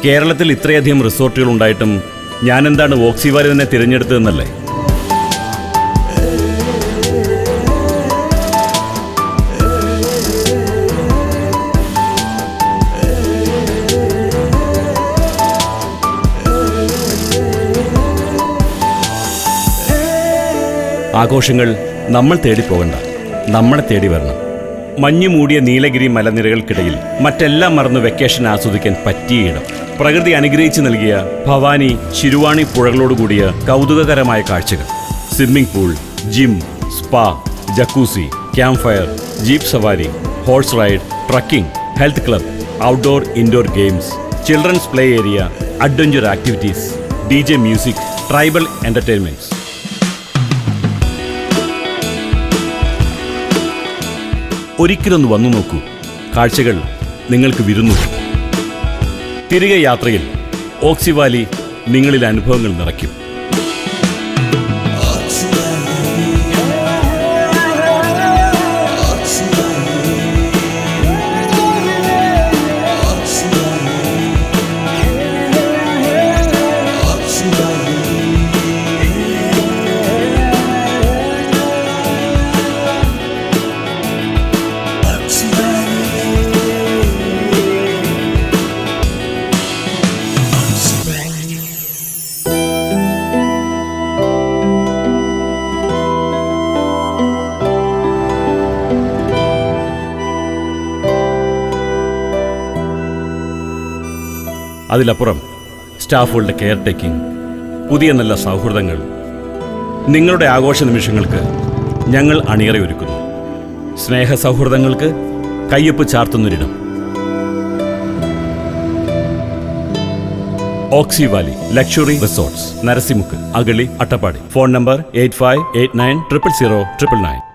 കേരളത്തിൽ ഇത്രയധികം റിസോർട്ടുകൾ ഉണ്ടായിട്ടും ഞാനെന്താണ് ഓക്സി വാലി തന്നെ തിരഞ്ഞെടുത്തതെന്നല്ലേ? ആഘോഷങ്ങൾ നമ്മൾ തേടി പോകണ്ട, നമ്മളെ തേടി വരണം. മഞ്ഞു മൂടിയ നീലഗിരി മലനിരകൾക്കിടയിൽ മറ്റെല്ലാം മറന്ന് വെക്കേഷൻ ആസ്വദിക്കാൻ പറ്റിയ ഇടം. പ്രകൃതി അനുഗ്രഹിച്ചു നൽകിയ ഭവാനി ശിരുവാണി പുഴകളോടുകൂടിയ കൗതുകകരമായ കാഴ്ചകൾ. Swimming pool, gym, spa, jacuzzi, camp fire, jeep സവാരി, horse ride, trekking, health club, outdoor indoor games, children's play area, adventure activities, DJ music, tribal entertainments. ഒരിക്കലൊന്ന് വന്നു നോക്കൂ. കാഴ്ചകൾ നിങ്ങൾക്ക് വിരുന്നു. തിരികെ യാത്രയിൽ ഓക്സി വാലി നിങ്ങളിൽ അനുഭവങ്ങൾ നിറയ്ക്കും. അതിലപ്പുറം സ്റ്റാഫുകളുടെ കെയർ ടേക്കിംഗ്, പുതിയ നല്ല സൗഹൃദങ്ങൾ. നിങ്ങളുടെ ആഘോഷ നിമിഷങ്ങൾക്ക് ഞങ്ങൾ അണിയറയൊരുക്കുന്നു. സ്നേഹ സൗഹൃദങ്ങൾക്ക് കയ്യൊപ്പ് ചാർത്തുന്നൊരിടം. Oxy Valley Luxury Resorts, Narasimukku, Agali, Attappadi. Phone number 8589000999.